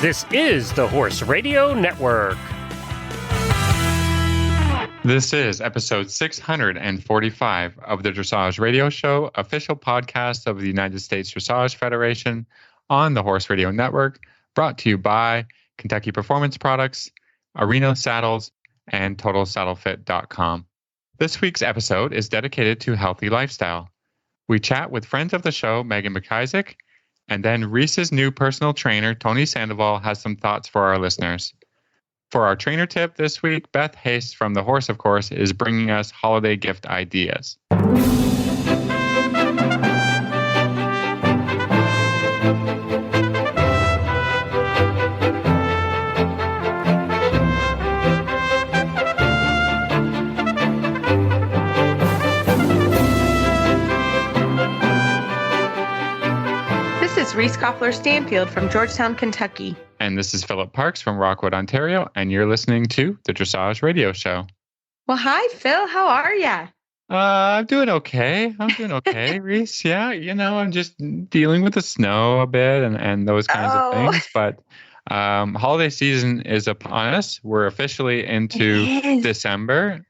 This is the Horse Radio Network. This is episode 645 of the Dressage Radio Show, official podcast of the United States Dressage Federation on the Horse Radio Network, brought to you by Kentucky Performance Products, Arena Saddles, and TotalSaddleFit.com. This week's episode is dedicated to healthy lifestyle. We chat with friends of the show, Megan McIsaac, and then Reese's new personal trainer, Tony Sandoval, has some thoughts for our listeners. For our trainer tip this week, Beth Haist from The Horse, of course, is bringing us holiday gift ideas. Reese Stanfield from Georgetown, Kentucky. And this is Philip Parks from Rockwood, Ontario, and you're listening to the Dressage Radio Show. Well, hi, Phil. How are ya? I'm doing okay, Reese. Yeah, I'm just dealing with the snow a bit and those kinds of things. But holiday season is upon us. We're officially into December.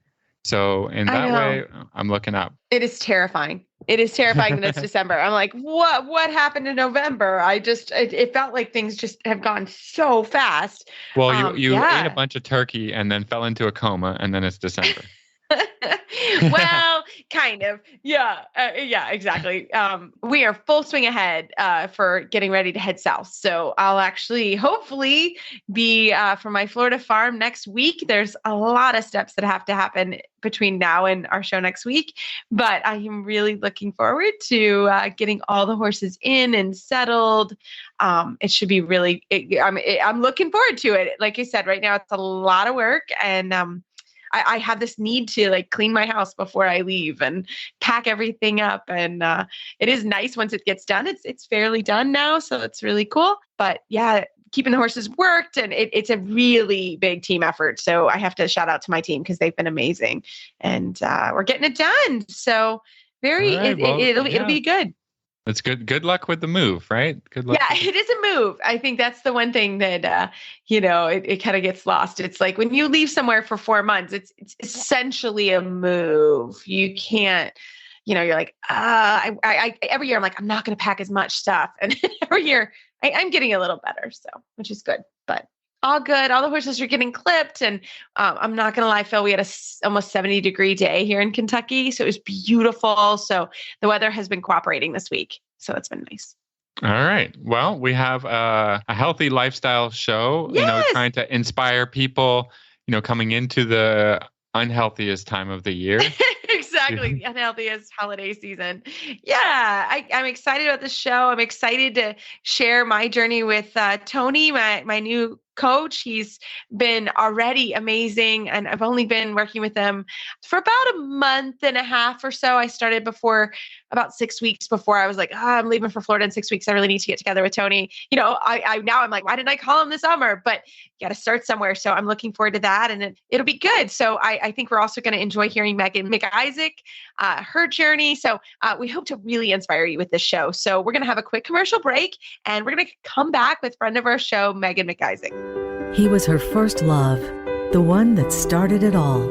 So in that way, I'm looking up. It is terrifying. It is terrifying that it's December. I'm like, what happened in November? It felt like things just have gone so fast. Well, you ate a bunch of turkey and then fell into a coma, and then it's December. Well, kind of. Yeah, exactly. We are full swing ahead for getting ready to head south. So I'll actually hopefully be for my Florida farm next week. There's a lot of steps that have to happen between now and our show next week, but I am really looking forward to getting all the horses in and settled. It should be really, I'm looking forward to it. Like I said, right now it's a lot of work, and I have this need to clean my house before I leave and pack everything up. And it is nice once it gets done. It's fairly done now, so it's really cool. But yeah, keeping the horses worked, and it's a really big team effort. So I have to shout out to my team because they've been amazing, and we're getting it done. So it'll be good. It's good. Good luck with the move, right? Good luck. Yeah, it is a move. I think that's the one thing that, it kind of gets lost. It's like when you leave somewhere for 4 months, it's essentially a move. You can't, you're like, every year I'm like, I'm not going to pack as much stuff. And every year I'm getting a little better. So, which is good, but all good. All the horses are getting clipped. And I'm not going to lie, Phil, we had almost 70-degree day here in Kentucky. So it was beautiful. So the weather has been cooperating this week. So it's been nice. All right. Well, we have a healthy lifestyle show, yes! Trying to inspire people, coming into the unhealthiest time of the year. Exactly. The unhealthiest holiday season. Yeah. I'm excited about the show. I'm excited to share my journey with Tony, my new coach. He's been already amazing, and I've only been working with him for about a month and a half or so. I started about 6 weeks before. I was like, I'm leaving for Florida in 6 weeks. I really need to get together with Tony. I'm like, why didn't I call him this summer? But you got to start somewhere. So I'm looking forward to that, and it'll be good. So I think we're also going to enjoy hearing Megan McIsaac, her journey. So we hope to really inspire you with this show. So we're going to have a quick commercial break, and we're going to come back with friend of our show, Megan McIsaac. He was her first love, the one that started it all.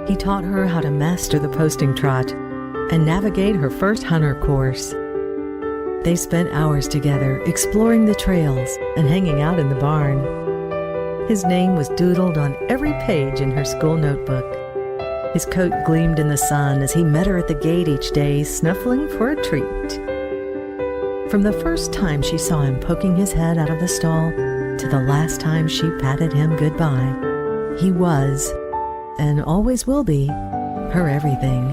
He taught her how to master the posting trot and navigate her first hunter course. They spent hours together exploring the trails and hanging out in the barn. His name was doodled on every page in her school notebook. His coat gleamed in the sun as he met her at the gate each day, snuffling for a treat. From the first time she saw him poking his head out of the stall to the last time she patted him goodbye, he was, and always will be, her everything.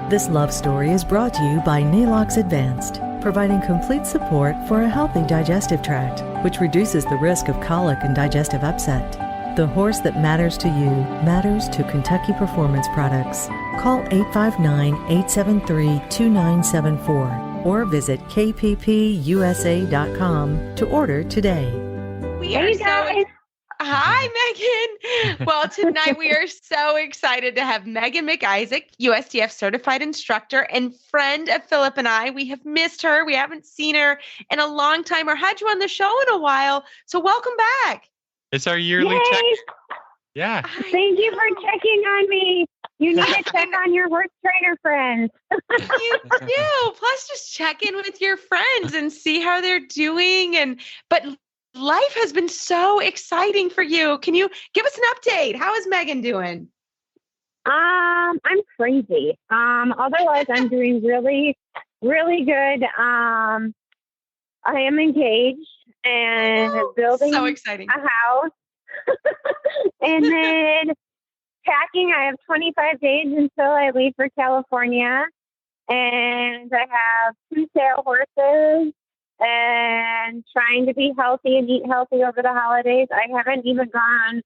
This love story is brought to you by Nalox Advanced, providing complete support for a healthy digestive tract, which reduces the risk of colic and digestive upset. The horse that matters to you matters to Kentucky Performance Products. Call 859-873-2974 or visit kppusa.com to order today. We are Hi, Megan. Well, tonight we are so excited to have Megan McIsaac, USDF certified instructor and friend of Philip and I. We have missed her. We haven't seen her in a long time or had you on the show in a while. So welcome back. It's our yearly check. Yeah. Thank you for checking on me. You need to check on your horse trainer friends. You do. Plus, just check in with your friends and see how they're doing. But life has been so exciting for you. Can you give us an update? How is Megan doing? I'm crazy. Otherwise, I'm doing really, really good. I am engaged and building so exciting. a house. And then packing, I have 25 days until I leave for California. And I have 2 sale horses and trying to be healthy and eat healthy over the holidays. I haven't even gone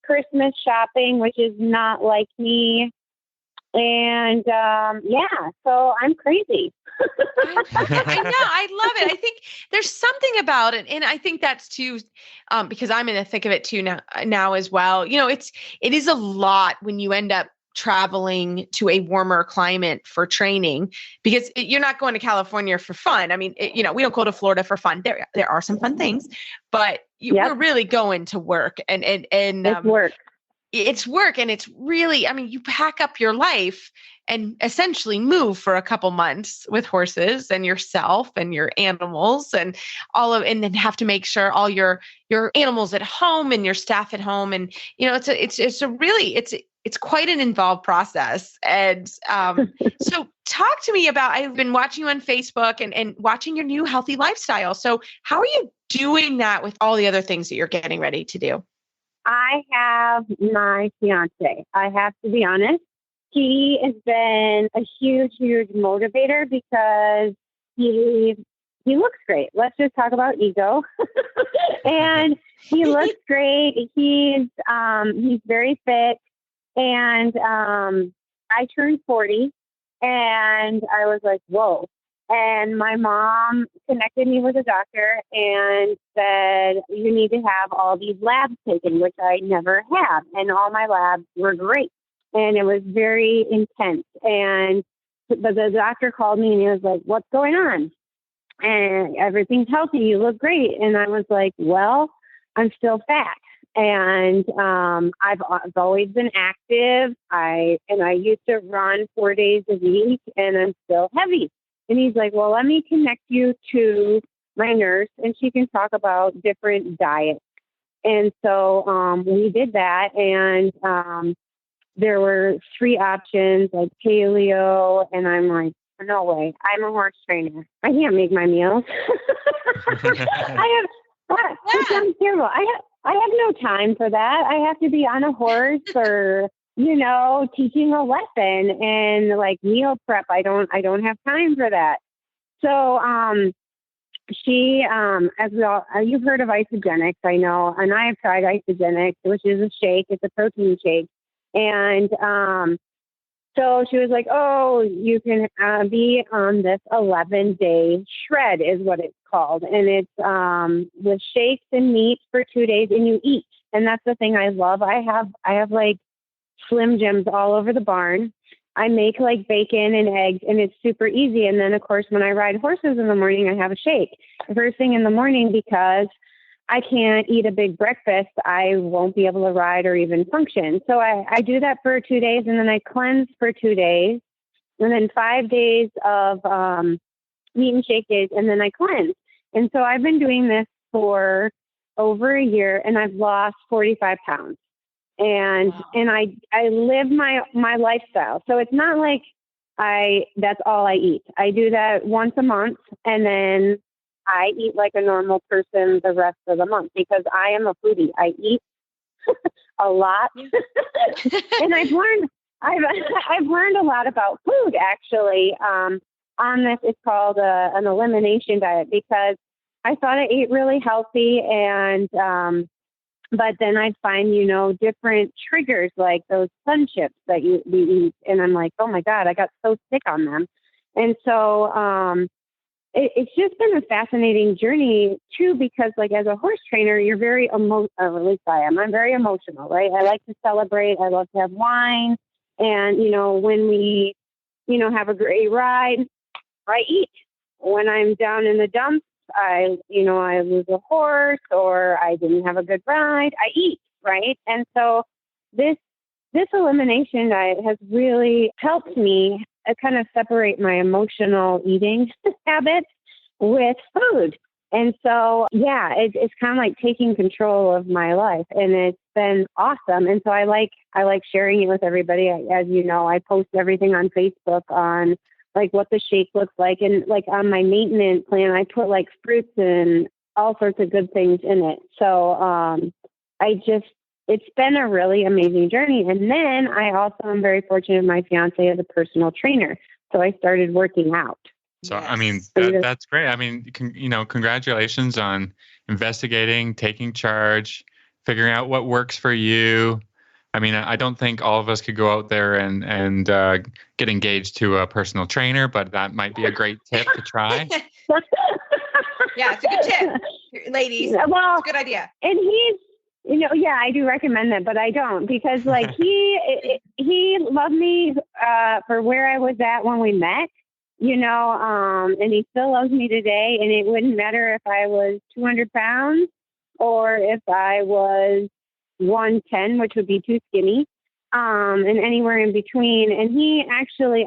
Christmas shopping, which is not like me. And so I'm crazy. I know. I love it. I think there's something about it. And I think that's too, because I'm in the thick of it too now as well. You know, it is a lot when you end up traveling to a warmer climate for training, because you're not going to California for fun. I mean, we don't go to Florida for fun. There are some fun things, but we're really going to work and it's work. It's work. And it's really, I mean, you pack up your life and essentially move for a couple months with horses and yourself and your animals and and then have to make sure all your animals at home and your staff at home. And, it's quite an involved process. And so talk to me about, I've been watching you on Facebook and watching your new healthy lifestyle. So how are you doing that with all the other things that you're getting ready to do? I have my fiance. I have to be honest. He has been a huge, huge motivator because he looks great. Let's just talk about ego. And he looks great. He's very fit. And I turned 40 and I was like, whoa. And my mom connected me with a doctor and said, you need to have all these labs taken, which I never have. And all my labs were great. And it was very intense. But the doctor called me and he was like, what's going on? And everything's healthy. You look great. And I was like, well, I'm still fat. And I've always been active. I used to run 4 days a week and I'm still heavy. And he's like, well, let me connect you to my nurse and she can talk about different diets. And so we did that. And there were 3 options like paleo. And I'm like, no way. I'm a horse trainer. I can't make my meals. It sounds terrible. I have no time for that. I have to be on a horse or, teaching a lesson and like meal prep. I don't have time for that. So, she, you've heard of isogenics, I know, and I have tried isogenics, which is a shake. It's a protein shake. And, so she was like, oh, you can be on this 11-day shred is what it's called. And it's with shakes and meats for 2 days and you eat. And that's the thing I love. I have like Slim Jims all over the barn. I make like bacon and eggs and it's super easy. And then of course, when I ride horses in the morning, I have a shake first thing in the morning because I can't eat a big breakfast. I won't be able to ride or even function. So I do that for 2 days and then I cleanse for 2 days and then 5 days of meat and shake days and then I cleanse. And so I've been doing this for over a year and I've lost 45 pounds. And wow. And I live my lifestyle. So it's not like that's all I eat. I do that once a month and then I eat like a normal person the rest of the month because I am a foodie. I eat a lot. And I've learned a lot about food actually. On this, it's called an elimination diet because I thought I ate really healthy and but then I'd find, different triggers like those sun chips that we eat. And I'm like, oh my God, I got so sick on them. And so it's just been a fascinating journey too, because like as a horse trainer, you're very at least I am. I'm very emotional, right? I like to celebrate. I love to have wine. And, when we, have a great ride, I eat. When I'm down in the dumps, I lose a horse or I didn't have a good ride, I eat, right? And so this elimination diet has really helped me kind of separate my emotional eating habits with food. And so, it's kind of like taking control of my life, and it's been awesome. And so I like sharing it with everybody. As you know, I post everything on Facebook on like what the shake looks like. And like on my maintenance plan, I put like fruits and all sorts of good things in it. So, it's been a really amazing journey. And then I also am very fortunate. My fiance is a personal trainer. So I started working out. So, Yes. I mean, that's great. I mean, congratulations on investigating, taking charge, figuring out what works for you. I mean, I don't think all of us could go out there and get engaged to a personal trainer, but that might be a great tip to try. Yeah, it's a good tip, ladies. Well, it's a good idea. And he's, I do recommend that, but I don't, because like he loved me for where I was at when we met, and he still loves me today. And it wouldn't matter if I was 200 pounds or if I was 110, which would be too skinny, and anywhere in between. And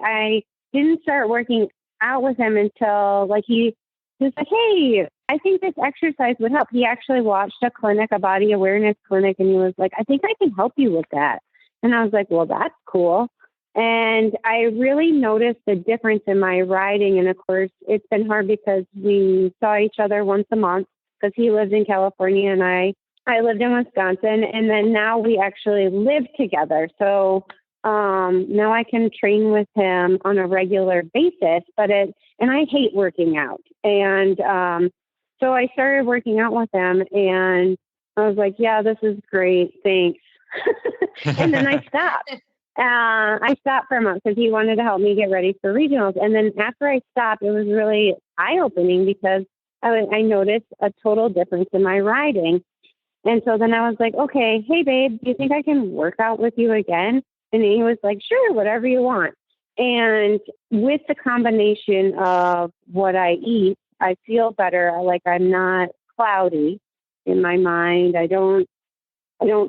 I didn't start working out with him until like he was like, hey, I think this exercise would help. He actually watched a body awareness clinic, and he was like, I think I can help you with that. And I was like, well, that's cool. And I really noticed the difference in my riding. And of course, it's been hard because we saw each other once a month because he lived in California and I lived in Wisconsin. And then now we actually live together. So now I can train with him on a regular basis, and I hate working out. And so I started working out with him, and I was like, yeah, this is great. Thanks. And then I stopped. I stopped for a month because he wanted to help me get ready for regionals. And then after I stopped, it was really eye-opening because I noticed a total difference in my riding. And so then I was like, okay, hey, babe, do you think I can work out with you again? And he was like, sure, whatever you want. And with the combination of what I eat, I feel better. I'm not cloudy in my mind. I don't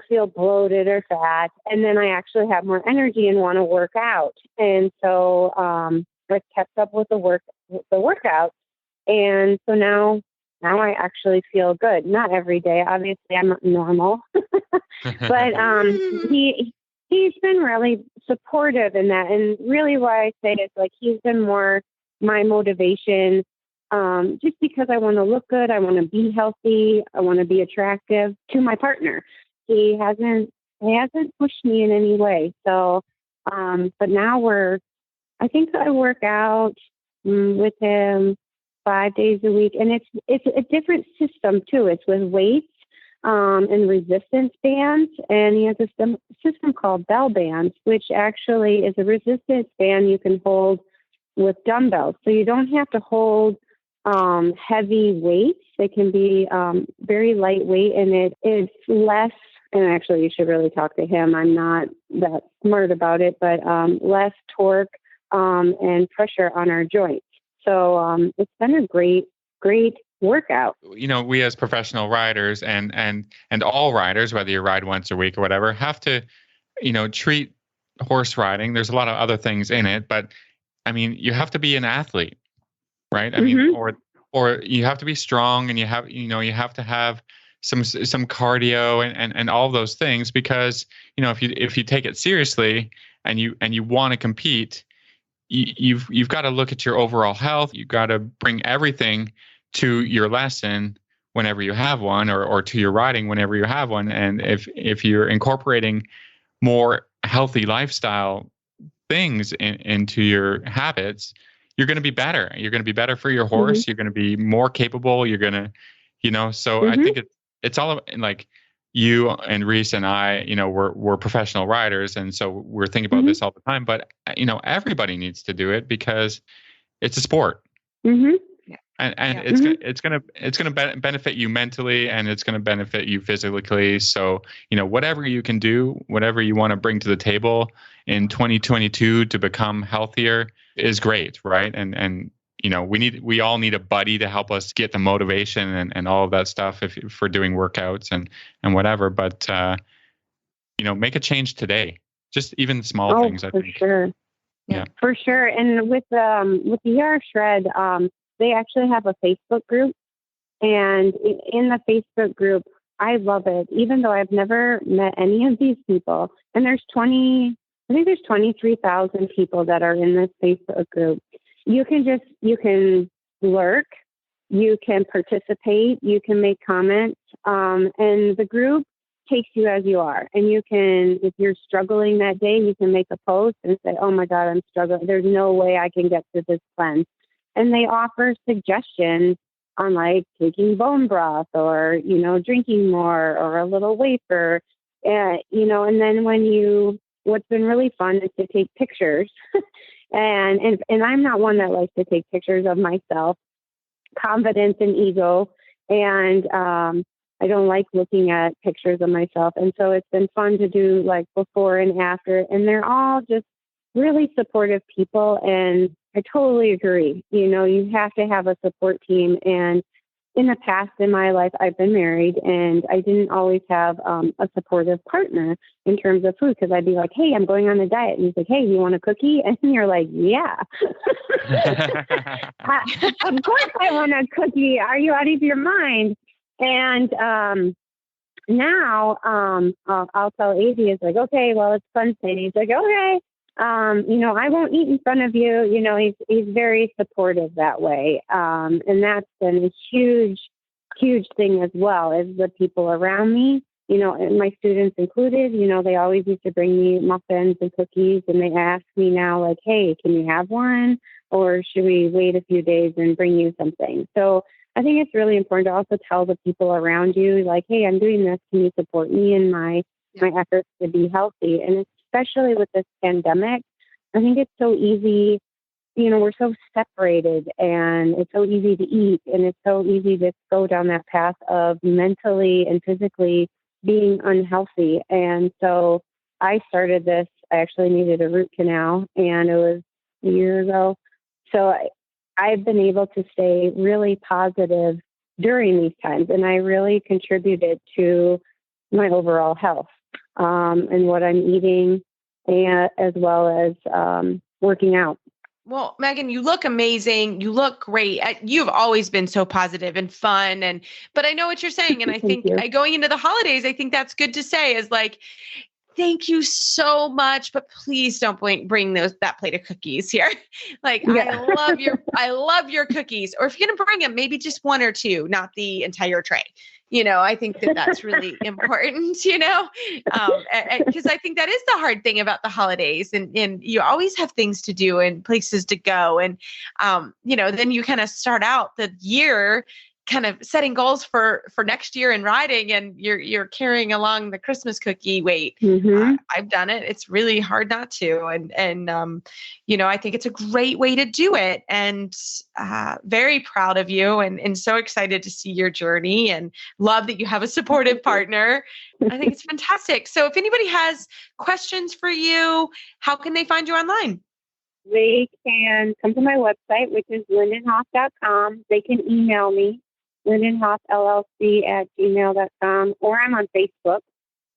feel bloated or fat. And then I actually have more energy and want to work out. And so I've kept up with the workout. And so now I actually feel good. Not every day. Obviously, I'm not normal. But he's been really supportive in that. And really why I say it's like he's been more my motivation, just because I want to look good. I want to be healthy. I want to be attractive to my partner. He hasn't pushed me in any way. So, but now I think I work out with him 5 days a week, and it's a different system too. It's with weights and resistance bands, and he has a system called bell bands, which actually is a resistance band you can hold with dumbbells. So you don't have to hold heavy weights. They can be very lightweight, and it is less. And actually, you should really talk to him. I'm not that smart about it, but less torque and pressure on our joints. So it's been a great workout. We as professional riders and all riders, whether you ride once a week or whatever, have to, treat horse riding. There's a lot of other things in it, but I mean, you have to be an athlete, right? I mean, or you have to be strong, and you have to have some cardio and all of those things, because if you take it seriously and you want to compete, you've got to look at your overall health. You've got to bring everything to your lesson whenever you have one, or to your riding whenever you have one. And if you're incorporating more healthy lifestyle things into your habits, you're going to be better. You're going to be better for your horse. You're going to be more capable. You're going to, so I think it's all like you and Reese and I, we're professional riders. And so we're thinking about this all the time, but everybody needs to do it because it's a sport. Mm-hmm. And Yeah. it's gonna benefit you mentally, and it's gonna benefit you physically. So, whatever you can do, whatever you want to bring to the table in 2022 to become healthier is great, right? And we all need a buddy to help us get the motivation and all of that stuff if we're doing workouts and whatever. But make a change today. Just even small things, I think. Sure. Yeah, for sure. And with the ER Shred, they actually have a Facebook group, and in the Facebook group, I love it. Even though I've never met any of these people, and there's 23,000 people that are in this Facebook group. You can lurk, you can participate, you can make comments, and the group takes you as you are. And you can, if you're struggling that day, you can make a post and say, "Oh my God, I'm struggling. There's no way I can get to this cleanse." And they offer suggestions on like taking bone broth or, drinking more or a little wafer, and then what's been really fun is to take pictures. and I'm not one that likes to take pictures of myself, confidence and ego. And, I don't like looking at pictures of myself. And so it's been fun to do like before and after, and they're all just really supportive people. And I totally agree. You have to have a support team. And in the past in my life, I've been married, and I didn't always have a supportive partner in terms of food, because I'd be like, "Hey, I'm going on a diet." And he's like, "Hey, you want a cookie?" And you're like, "Yeah." Of course I want a cookie. Are you out of your mind? And now I'll tell AD, it's like, "Okay, well, it's Wednesday." He's like, "Okay. I won't eat in front of you." He's very supportive that way. And that's been a huge, huge thing as well, as the people around me, and my students included. They always used to bring me muffins and cookies, and they ask me now, like, "Hey, can you have one? Or should we wait a few days and bring you something?" So I think it's really important to also tell the people around you, like, "Hey, I'm doing this. Can you support me in my efforts to be healthy?" And especially with this pandemic, I think it's so easy, we're so separated, and it's so easy to eat, and it's so easy to go down that path of mentally and physically being unhealthy. And so I started this. I actually needed a root canal, and it was a year ago. So I've been able to stay really positive during these times, and I really contributed to my overall health and what I'm eating, and as well as working out. Well, Megan, you look amazing. You look great. You've always been so positive and fun. But I know what you're saying. And I think going into the holidays, I think that's good to say, is like, thank you so much, but please don't bring that plate of cookies here. Like, yeah. I love your cookies. Or if you're going to bring them, maybe just one or two, not the entire tray. I think that's really important, because I think that is the hard thing about the holidays, and you always have things to do and places to go. And, then you kind of start out the year kind of setting goals for next year and riding, and you're carrying along the Christmas cookie weight. Mm-hmm. I've done it. It's really hard not to. And I think it's a great way to do it, and very proud of you, and so excited to see your journey, and love that you have a supportive partner. I think it's fantastic. So if anybody has questions for you, how can they find you online? They can come to my website, which is lindenhoff.com. They can email me, lindenhoffllc@gmail.com, or I'm on Facebook.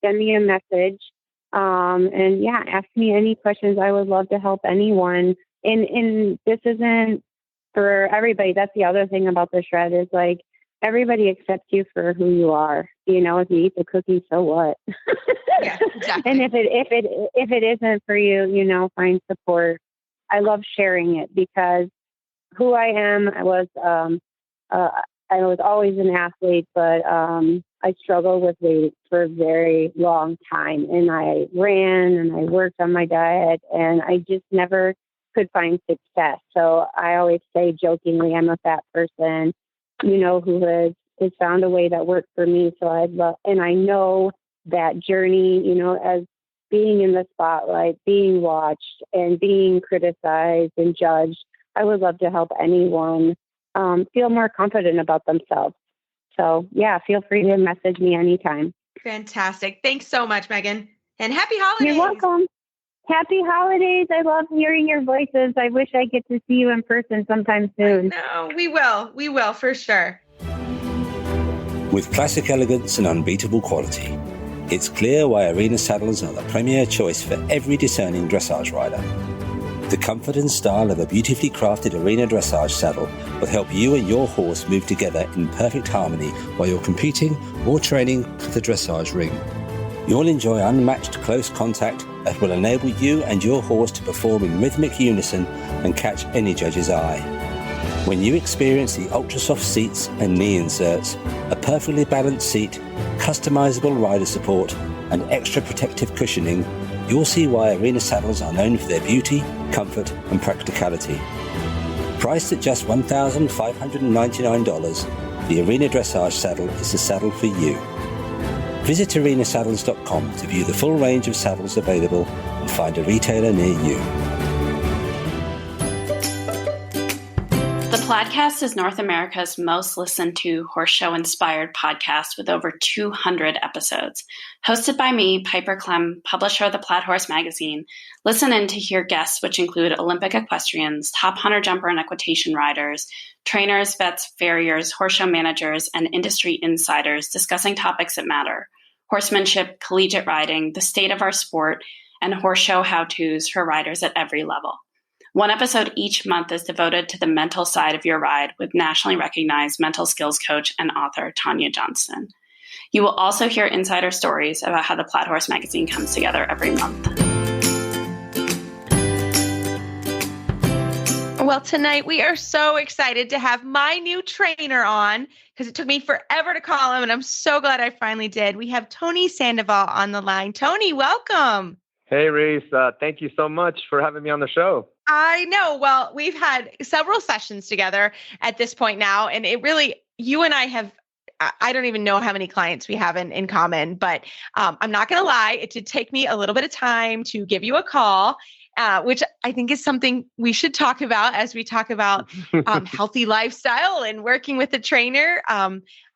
Send me a message. And ask me any questions. I would love to help anyone. And this isn't for everybody. That's the other thing about the shred, is like, everybody accepts you for who you are. If you eat the cookie, so what? Yeah, exactly. And if it isn't for you, find support. I love sharing it, because who I am, I was always an athlete, but I struggled with weight for a very long time, and I ran and I worked on my diet, and I just never could find success. So I always say jokingly, I'm a fat person, who has found a way that worked for me. So and I know that journey, as being in the spotlight, being watched, and being criticized and judged. I would love to help anyone feel more confident about themselves. So yeah, feel free to message me anytime. Fantastic. Thanks so much, Megan. And happy holidays. You're welcome. Happy holidays. I love hearing your voices. I wish I get to see you in person sometime soon. No, we will. We will for sure. With classic elegance and unbeatable quality, it's clear why Arena saddles are the premier choice for every discerning dressage rider. The comfort and style of a beautifully crafted Arena dressage saddle will help you and your horse move together in perfect harmony while you're competing or training for the dressage ring. You'll enjoy unmatched close contact that will enable you and your horse to perform in rhythmic unison and catch any judge's eye. When you experience the ultra-soft seats and knee inserts, a perfectly balanced seat, customizable rider support, and extra protective cushioning, you'll see why Arena saddles are known for their beauty, comfort, and practicality. Priced at just $1,599, the Arena Dressage saddle is the saddle for you. Visit arenasaddles.com to view the full range of saddles available and find a retailer near you. The Plaidcast is North America's most listened to horse show inspired podcast with over 200 episodes. Hosted by me, Piper Clem, publisher of the Plaid Horse magazine. Listen in to hear guests which include Olympic equestrians, top hunter jumper and equitation riders, trainers, vets, farriers, horse show managers, and industry insiders discussing topics that matter: horsemanship, collegiate riding, the state of our sport, and horse show how-tos for riders at every level. One episode each month is devoted to the mental side of your ride with nationally recognized mental skills coach and author Tanya Johnston. You will also hear insider stories about how the Plaid Horse magazine comes together every month. Well, tonight we are so excited to have my new trainer on because it took me forever to call him, and I'm so glad I finally did. We have Tony Sandoval on the line. Tony, welcome. Hey, Reese. Thank you so much for having me on the show. I know. Well, we've had several sessions together at this point now, and it really, you and I have, I don't even know how many clients we have in common, but I'm not going to lie. It did take me a little bit of time to give you a call, which I think is something we should talk about as we talk about healthy lifestyle and working with a trainer.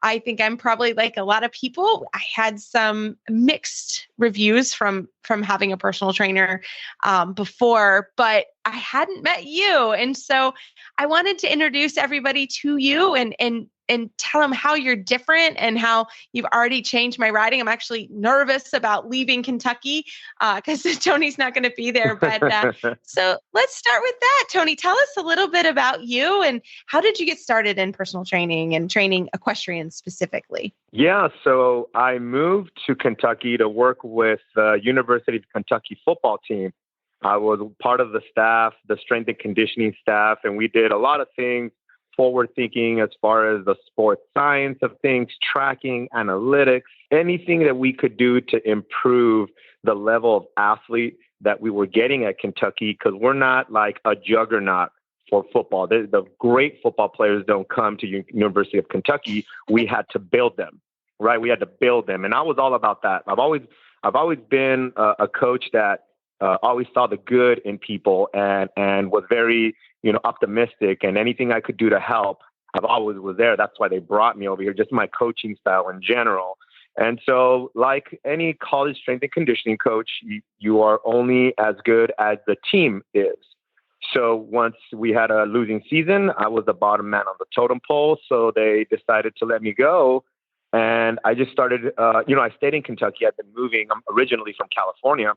I think I'm probably like a lot of people. I had some mixed reviews from having a personal trainer before, but I hadn't met you. And so I wanted to introduce everybody to you and tell them how you're different and how you've already changed my riding. I'm actually nervous about leaving Kentucky because Tony's not going to be there. But so let's start with that. Tony, tell us a little bit about you and how did you get started in personal training and training equestrians specifically? Yeah, so I moved to Kentucky to work with the University of Kentucky football team. I was part of the staff, the strength and conditioning staff, and we did a lot of things forward thinking as far as the sports science of things, tracking, analytics, anything that we could do to improve the level of athlete that we were getting at Kentucky, because we're not like a juggernaut for football. The great football players don't come to University of Kentucky. We had to build them, right? We had to build them. And I was all about that. I've always been a coach that always saw the good in people and was very, optimistic, and anything I could do to help, I've always was there. That's why they brought me over here, just my coaching style in general. And so like any college strength and conditioning coach, you are only as good as the team is. So once we had a losing season, I was the bottom man on the totem pole. So they decided to let me go. And I just started, I stayed in Kentucky. I've been moving. I'm originally from California.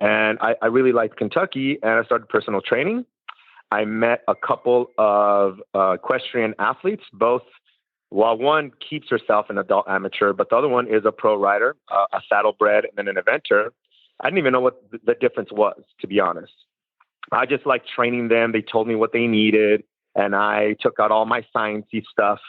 And I really liked Kentucky, and I started personal training. I met a couple of equestrian athletes, both, while one keeps herself an adult amateur, but the other one is a pro rider, a saddlebred, and then an eventer. I didn't even know what the difference was, to be honest. I just liked training them. They told me what they needed, and I took out all my sciencey stuff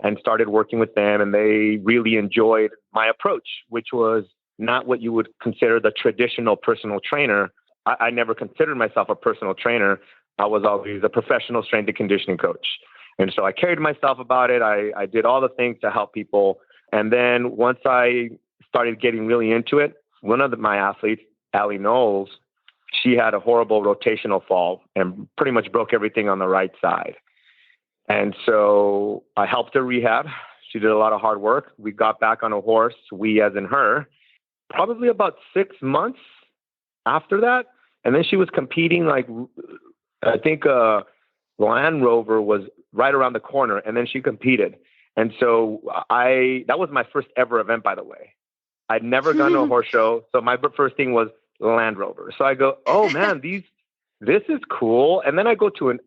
and started working with them, and they really enjoyed my approach, which was not what you would consider the traditional personal trainer. I never considered myself a personal trainer. I was always a professional strength and conditioning coach. And so I carried myself about it. I did all the things to help people. And then once I started getting really into it, one of my athletes, Allie Knowles, she had a horrible rotational fall and pretty much broke everything on the right side. And so I helped her rehab. She did a lot of hard work. We got back on a horse, we as in her, probably about 6 months after that. And then she was competing, like, I think Land Rover was right around the corner, and then she competed. And so that was my first ever event, by the way. I'd never gone to a horse show. So my first thing was Land Rover. So I go, oh man, this is cool. And then I go to an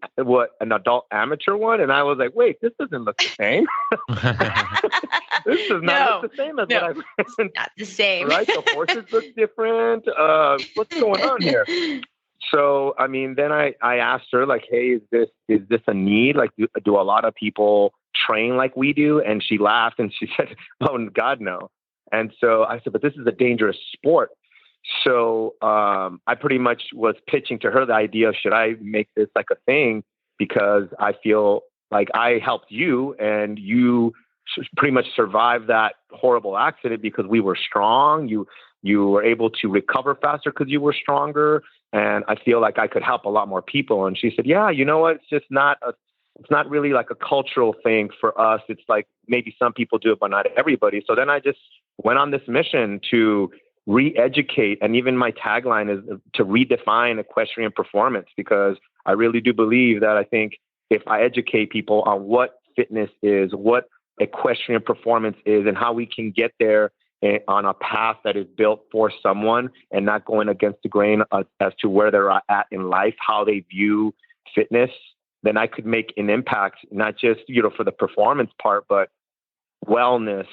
adult amateur one, and I was like, wait, this doesn't look the same. This does not look the same as what I've been. Not the same. Right? The horses look different. What's going on here? So, I mean, then I asked her, like, hey, is this a need? Like, do a lot of people train like we do? And she laughed and she said, oh, God, no. And so I said, but this is a dangerous sport. So I pretty much was pitching to her the idea of, should I make this like a thing? Because I feel like I helped you and you pretty much survived that horrible accident because we were strong. You were able to recover faster because you were stronger. And I feel like I could help a lot more people. And she said, yeah, you know what? It's not really like a cultural thing for us. It's like maybe some people do it, but not everybody. So then I just went on this mission to re-educate. And even my tagline is to redefine equestrian performance, because I really do believe that I think if I educate people on what fitness is, what equestrian performance is, and how we can get there on a path that is built for someone and not going against the grain as to where they're at in life, how they view fitness, then I could make an impact, not just, for the performance part, but wellness,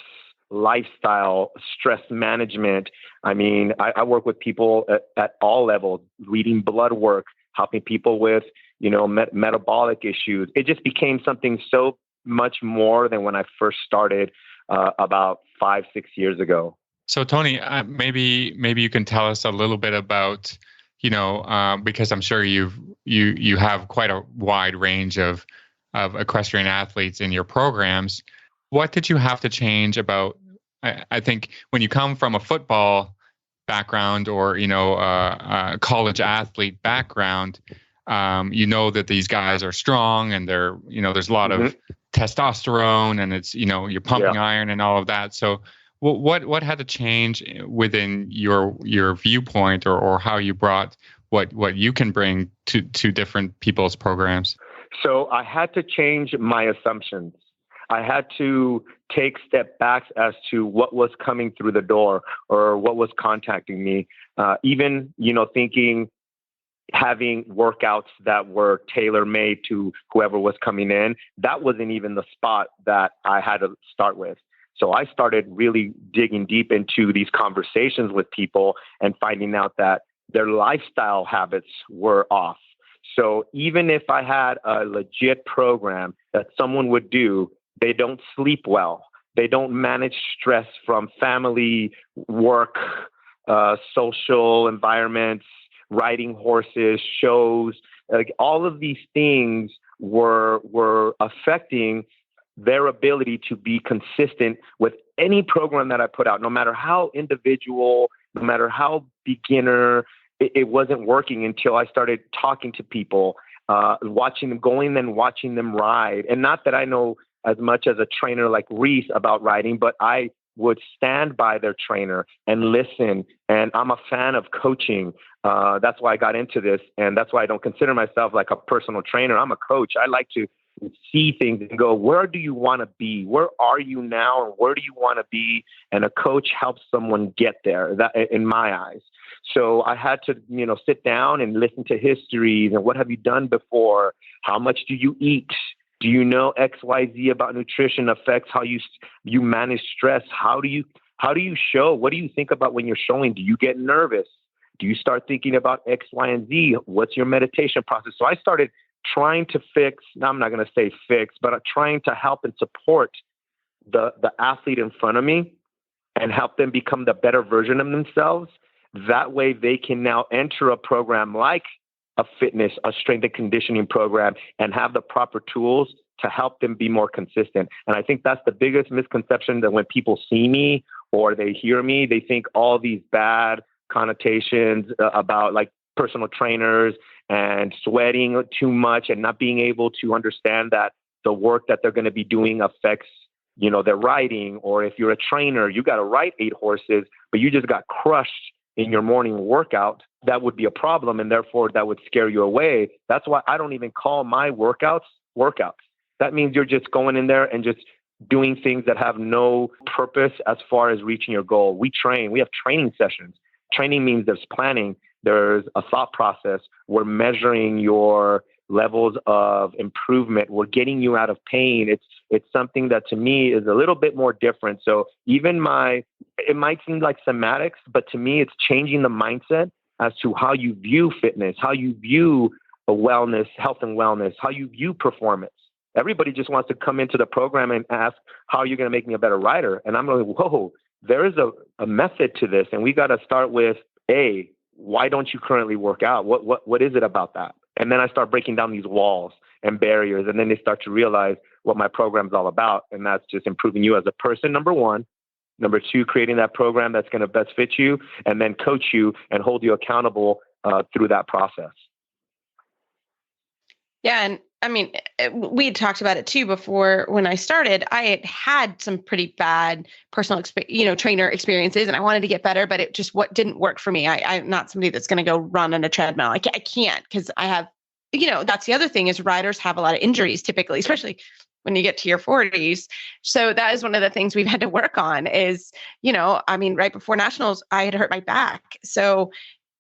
lifestyle, stress management. I mean, I work with people at all levels, reading blood work, helping people with, metabolic issues. It just became something so much more than when I first started about 5-6 years ago. So Tony, maybe you can tell us a little bit about, because I'm sure you have quite a wide range of equestrian athletes in your programs. What did you have to change about? I think when you come from a football background or a college athlete background, that these guys are strong and they're there's a lot of testosterone and it's you're pumping iron and all of that. So what had to change within your viewpoint or how you brought what you can bring to different people's programs? So I had to change my assumptions. I had to take step backs as to what was coming through the door or what was contacting me. Even, thinking, having workouts that were tailor-made to whoever was coming in, that wasn't even the spot that I had to start with. So I started really digging deep into these conversations with people and finding out that their lifestyle habits were off. So even if I had a legit program that someone would do, they don't sleep well. They don't manage stress from family, work, social environments, riding horses, shows. Like all of these things were affecting their ability to be consistent with any program that I put out, no matter how individual, no matter how beginner. It wasn't working until I started talking to people, watching them, going and watching them ride. And not that I know as much as a trainer like Reese about riding, but I would stand by their trainer and listen. And I'm a fan of coaching. That's why I got into this. And that's why I don't consider myself like a personal trainer. I'm a coach. I like to see things and go, where do you want to be? Where are you now? And where do you want to be? And a coach helps someone get there, that, in my eyes. So I had to, sit down and listen to histories and what have you done before? How much do you eat? Do you know XYZ about nutrition affects how you manage stress? How do you show? What do you think about when you're showing? Do you get nervous? Do you start thinking about X, Y, and Z? What's your meditation process? So I started trying to fix, now I'm not going to say fix, but I'm trying to help and support the athlete in front of me and help them become the better version of themselves. That way they can now enter a program like a fitness, a strength and conditioning program, and have the proper tools to help them be more consistent. And I think that's the biggest misconception, that when people see me or they hear me, they think all these bad connotations about like personal trainers and sweating too much and not being able to understand that the work that they're going to be doing affects, their riding. Or if you're a trainer, you got to ride 8 horses, but you just got crushed in your morning workout, that would be a problem. And therefore that would scare you away. That's why I don't even call my workouts. That means you're just going in there and just doing things that have no purpose as far as reaching your goal. We have training sessions. Training means there's planning, there's a thought process. We're measuring your levels of improvement. We're getting you out of pain. It's something that to me is a little bit more different. So even it might seem like somatics, but to me, it's changing the mindset as to how you view fitness, how you view wellness, health and wellness, how you view performance. Everybody just wants to come into the program and ask, how are you going to make me a better rider? And I'm like, whoa, there is a method to this. And we got to start with, why don't you currently work out? What is it about that? And then I start breaking down these walls and barriers. And then they start to realize what my program's all about. And that's just improving you as a person, number one. Number two, creating that program that's going to best fit you, and then coach you and hold you accountable through that process. Yeah. And I mean, we had talked about it too before. When I started, I had some pretty bad personal trainer experiences, and I wanted to get better, but it just didn't work for me. I'm not somebody that's going to go run on a treadmill. I can't, because I have, that's the other thing is riders have a lot of injuries typically, especially when you get to your 40s. So that is one of the things we've had to work on is, right before nationals, I had hurt my back. So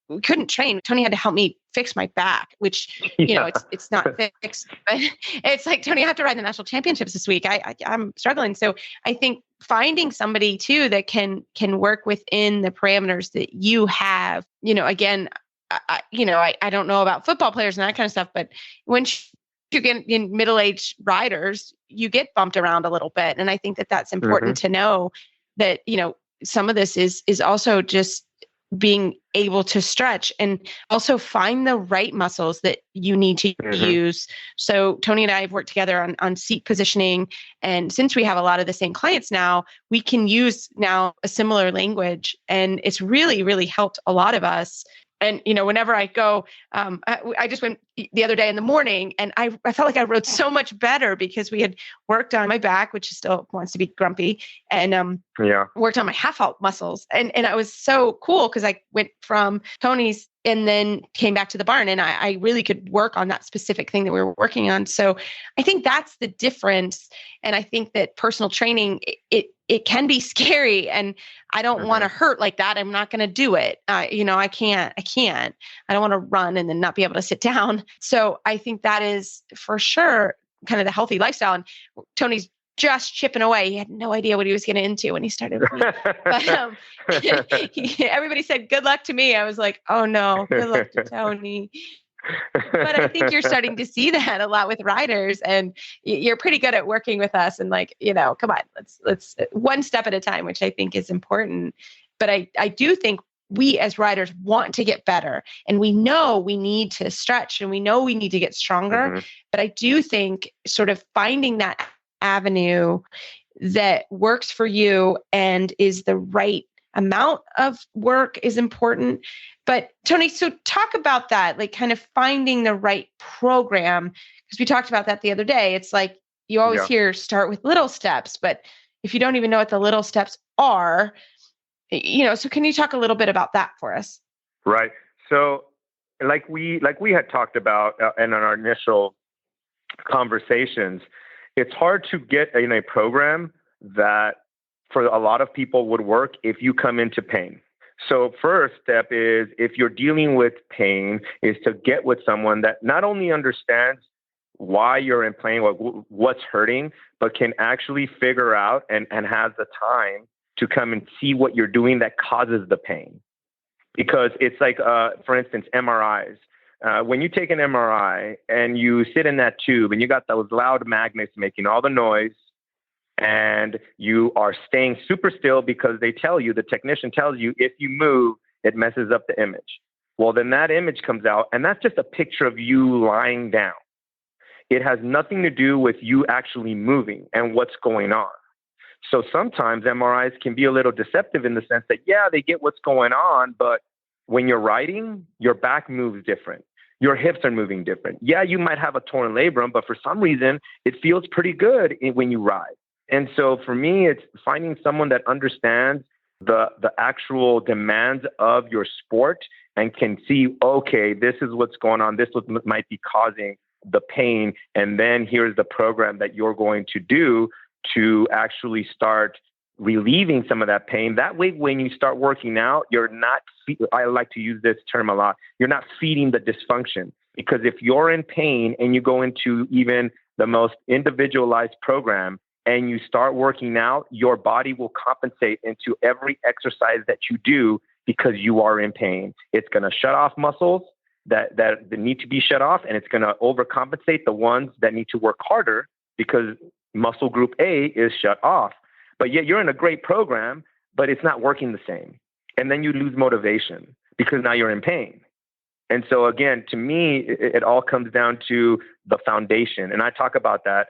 we couldn't train. Tony had to help me fix my back, which, it's not fixed, but it's like, Tony, I have to ride the national championships this week. I'm struggling. So I think finding somebody too, that can work within the parameters that you have, again, I don't know about football players and that kind of stuff, but when you get in middle-aged riders, you get bumped around a little bit. And I think that that's important to know that, some of this is also just being able to stretch and also find the right muscles that you need to use. So Tony and I have worked together on seat positioning. And since we have a lot of the same clients now, we can use now a similar language. And it's really, really helped a lot of us. And, whenever I go, I just went the other day in the morning, and I felt like I rode so much better because we had worked on my back, which still wants to be grumpy, and worked on my half halt muscles. And it was so cool because I went from Tony's and then came back to the barn, and I really could work on that specific thing that we were working on. So I think that's the difference. And I think that personal training, it can be scary, and I don't want to hurt like that. I'm not going to do it. I can't. I don't want to run and then not be able to sit down. So I think that is for sure kind of the healthy lifestyle. And Tony's just chipping away. He had no idea what he was getting into when he started. But everybody said, good luck to me. I was like, oh no, good luck to Tony. But I think you're starting to see that a lot with riders, and you're pretty good at working with us. And come on, let's one step at a time, which I think is important. But I do think we as riders want to get better, and we know we need to stretch, and we know we need to get stronger. But I do think sort of finding that avenue that works for you and is the right amount of work is important. But Tony, so talk about that, like kind of finding the right program, because we talked about that the other day. It's like you always hear start with little steps, but if you don't even know what the little steps are, so can you talk a little bit about that for us? Right. So like we had talked about in our initial conversations, it's hard to get in a program that for a lot of people would work if you come into pain. So first step is, if you're dealing with pain, is to get with someone that not only understands why you're in pain, what's hurting, but can actually figure out and has the time to come and see what you're doing that causes the pain. Because it's like, for instance, MRIs. When you take an MRI and you sit in that tube and you got those loud magnets making all the noise, and you are staying super still because the technician tells you if you move, it messes up the image. Well, then that image comes out, and that's just a picture of you lying down. It has nothing to do with you actually moving and what's going on. So sometimes MRIs can be a little deceptive in the sense that, they get what's going on, but when you're riding, your back moves different. Your hips are moving different. Yeah, you might have a torn labrum, but for some reason, it feels pretty good when you ride. And so for me, it's finding someone that understands the actual demands of your sport and can see, okay, this is what's going on. This might be causing the pain. And then here's the program that you're going to do to actually start relieving some of that pain. That way, when you start working out, you're not, I like to use this term a lot, you're not feeding the dysfunction. Because if you're in pain and you go into even the most individualized program and you start working out, your body will compensate into every exercise that you do because you are in pain. It's going to shut off muscles that need to be shut off, and it's going to overcompensate the ones that need to work harder because muscle group A is shut off. But yet you're in a great program, but it's not working the same. And then you lose motivation because now you're in pain. And so again, to me, it all comes down to the foundation. And I talk about that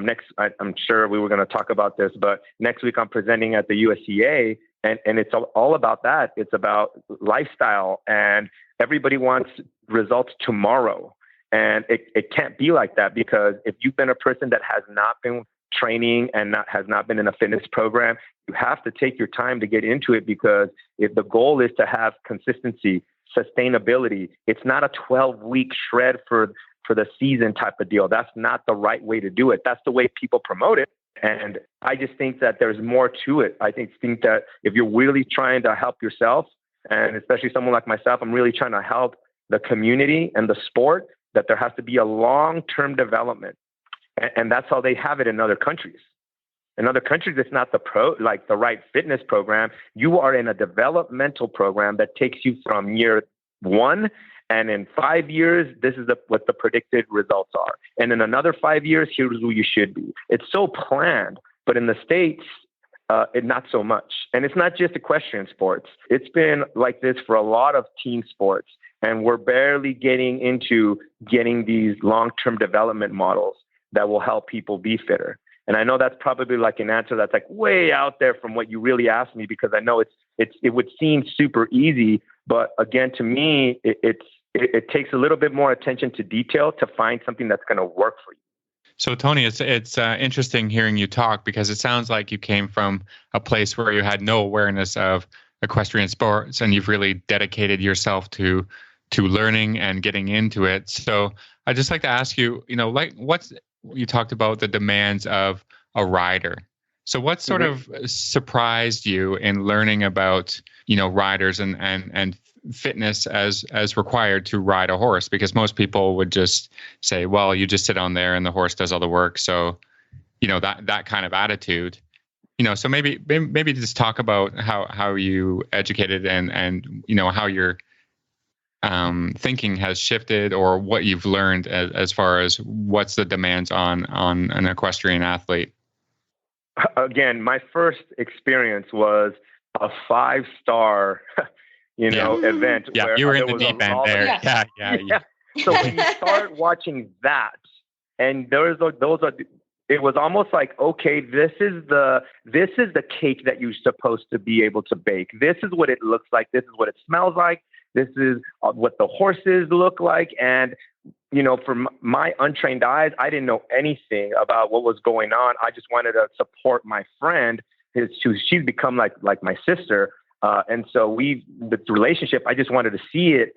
next. I'm sure we were going to talk about this, but next week I'm presenting at the USCA, and it's all about that. It's about lifestyle, and everybody wants results tomorrow. And it can't be like that, because if you've been a person that has not been training and has not been in a fitness program, you have to take your time to get into it, because if the goal is to have consistency, sustainability, it's not a 12-week shred for the season type of deal. That's not the right way to do it. That's the way people promote it. And I just think that there's more to it. I think that if you're really trying to help yourself, and especially someone like myself, I'm really trying to help the community and the sport, that there has to be a long-term development. And that's how they have it in other countries. In other countries, it's not the right fitness program. You are in a developmental program that takes you from year 1, and in 5 years, this is what the predicted results are. And in another 5 years, here's who you should be. It's so planned, but in the States, not so much. And it's not just equestrian sports. It's been like this for a lot of team sports, and we're barely getting into getting these long-term development models that will help people be fitter. And I know that's probably like an answer that's like way out there from what you really asked me, because I know it would seem super easy, but again, to me, it takes a little bit more attention to detail to find something that's going to work for you. So Tony, it's interesting hearing you talk, because it sounds like you came from a place where you had no awareness of equestrian sports, and you've really dedicated yourself to learning and getting into it. So I'd just like to ask you, you talked about the demands of a rider. So what sort of surprised you in learning about, riders and fitness as required to ride a horse? Because most people would just say, well, you just sit on there and the horse does all the work. So, that kind of attitude, so maybe just talk about how you educated and how your thinking has shifted, or what you've learned as far as what's the demands on an equestrian athlete. Again, my first experience was a 5-star, event. Yeah, where you were in the deep end there. Yeah. So when you start watching that, and it was almost like, okay, this is the cake that you're supposed to be able to bake. This is what it looks like. This is what it smells like. This is what the horses look like. And, for my untrained eyes, I didn't know anything about what was going on. I just wanted to support my friend. She's become like my sister. And so the relationship, I just wanted to see it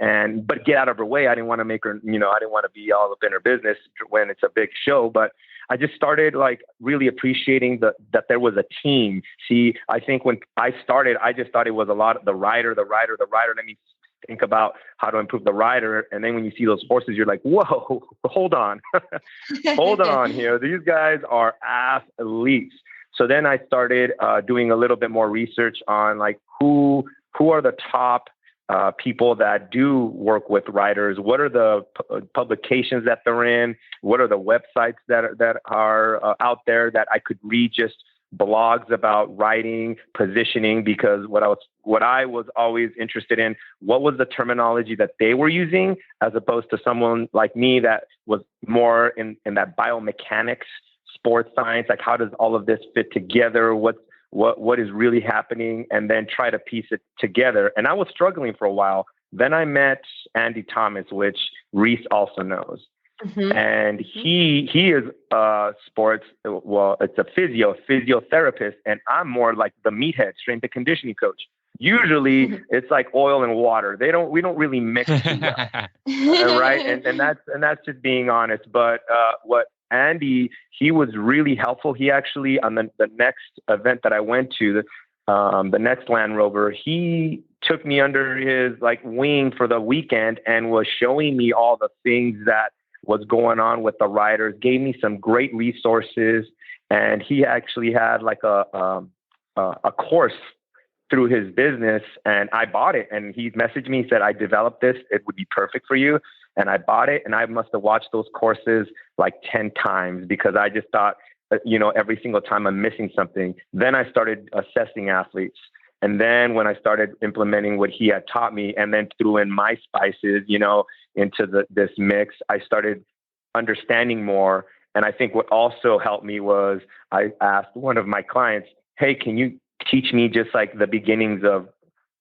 but get out of her way. I didn't want to make her, I didn't want to be all up in her business when it's a big show, but I just started really appreciating that there was a team. See, I think when I started, I just thought it was a lot of the rider. Let me think about how to improve the rider. And then when you see those horses, you're like, whoa, hold on. Hold on here. These guys are athletes. So then I started doing a little bit more research on who are the top people that do work with riders. What are the publications that they're in? What are the websites that are out there that I could read, just blogs about riding, positioning? Because what I was always interested in, what was the terminology that they were using, as opposed to someone like me that was more in that biomechanics, sports science, how does all of this fit together? What is really happening, and then try to piece it together. And I was struggling for a while Then I met Andy Thomas, which Reese also knows. And he is sports. Well, it's a physiotherapist, and I'm more like the meathead, strength and conditioning coach. Usually, it's like oil and water. We don't really mix together, right? And that's just being honest. But what Andy, he was really helpful. He actually on the next event that I went to, the next Land Rover, he took me under his like wing for the weekend and was showing me all the things that was going on with the riders, gave me some great resources. And he actually had like a course through his business, and I bought it. And he messaged me, said, I developed this. It would be perfect for you. And I bought it, and I must have watched those courses like 10 times because I just thought, every single time I'm missing something. Then I started assessing athletes. And then when I started implementing what he had taught me and then threw in my spices, into this mix, I started understanding more. And I think what also helped me was I asked one of my clients, hey, can you teach me just like the beginnings of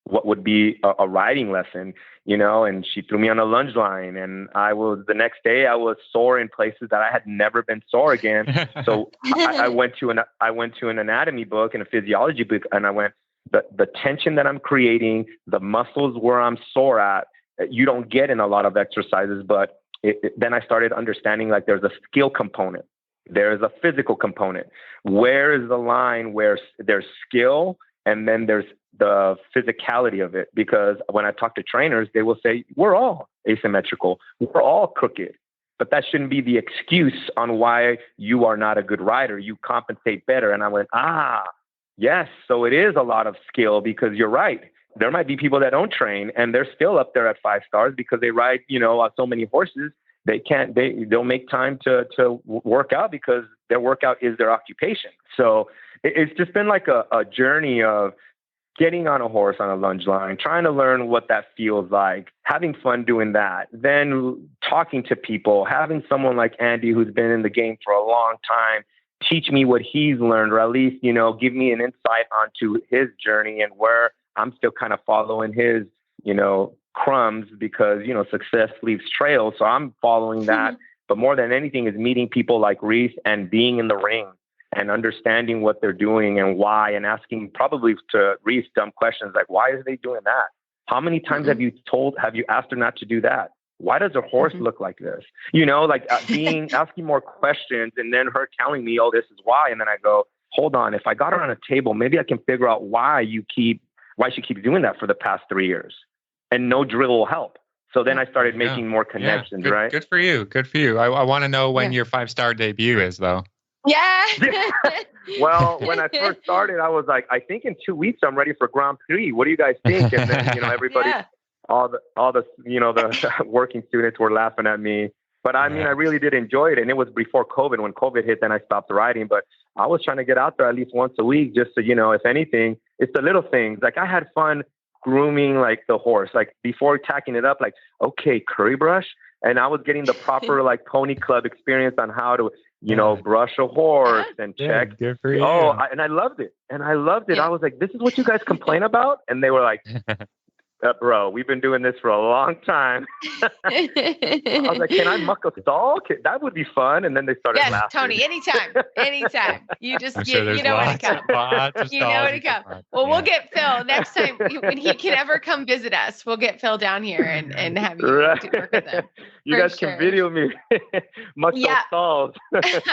what would be a riding lesson, and she threw me on a lunge line, and the next day I was sore in places that I had never been sore again. So I went to an anatomy book and a physiology book, and I went, the tension that I'm creating, the muscles where I'm sore at, you don't get in a lot of exercises. But then I started understanding like there's a skill component. There's a physical component. Where is the line where there's skill and then there's the physicality of it? Because when I talk to trainers, they will say, we're all asymmetrical. We're all crooked. But that shouldn't be the excuse on why you are not a good rider. You compensate better. And I went, yes. So it is a lot of skill because you're right. There might be people that don't train and they're still up there at 5 stars because they ride, so many horses. They don't make time to work out because their workout is their occupation. So it's just been like a journey of getting on a horse on a lunge line, trying to learn what that feels like, having fun doing that, then talking to people, having someone like Andy who's been in the game for a long time teach me what he's learned, or at least, give me an insight onto his journey and where I'm still kind of following his, crumbs because, success leaves trails. So I'm following that. But more than anything is meeting people like Reese and being in the ring and understanding what they're doing and why, and asking probably to Reese dumb questions like, why are they doing that? How many times have you asked her not to do that? Why does a horse look like this? Asking more questions, and then her telling me, oh, this is why. And then I go, hold on, if I got her on a table, maybe I can figure out why she keeps doing that for the past 3 years, and no drill will help. So then I started making more connections, right? Good for you. Good for you. I want to know when your 5-star debut is, though. Yeah. Well, when I first started, I was like, I think in 2 weeks I'm ready for Grand Prix. What do you guys think? And then, everybody, all the the working students were laughing at me. But I mean, I really did enjoy it. And it was before COVID. When COVID hit, then I stopped riding. But I was trying to get out there at least once a week just so, if anything, it's the little things. Like I had fun grooming like the horse, like before tacking it up, like, okay, curry brush. And I was getting the proper like pony club experience on how to, brush a horse and check. Good for you. And I loved it. I was like, this is what you guys complain about? And they were like, bro, we've been doing this for a long time. I was like, can I muck a stall? That would be fun. And then they started laughing. Yes, Tony, anytime. You just, you know when to come. You know when to come. Well, we'll get Phil next time when he can ever come visit us. We'll get Phil down here and have you work with him. You guys can video me muck those stalls.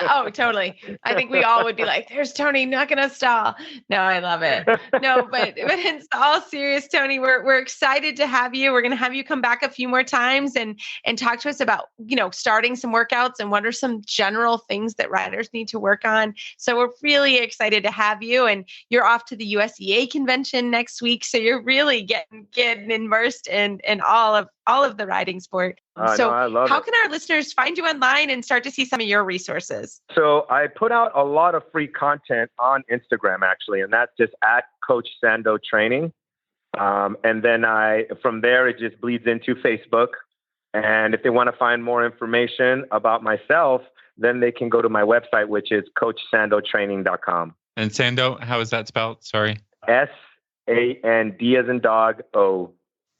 Oh, totally. I think we all would be like, there's Tony knocking a stall. No, I love it. No, but in all serious, Tony, we're excited to have you. We're going to have you come back a few more times and talk to us about, starting some workouts and what are some general things that riders need to work on. So we're really excited to have you, and you're off to the USEA convention next week. So you're really getting immersed in all of the riding sport. So how can our listeners find you online and start to see some of your resources? So I put out a lot of free content on Instagram, actually, and that's just at Coach Sando Training. And then from there, it just bleeds into Facebook. And if they want to find more information about myself, then they can go to my website, which is coachsandotraining.com. And Sando, how is that spelled? Sorry. Sando as in dog, O.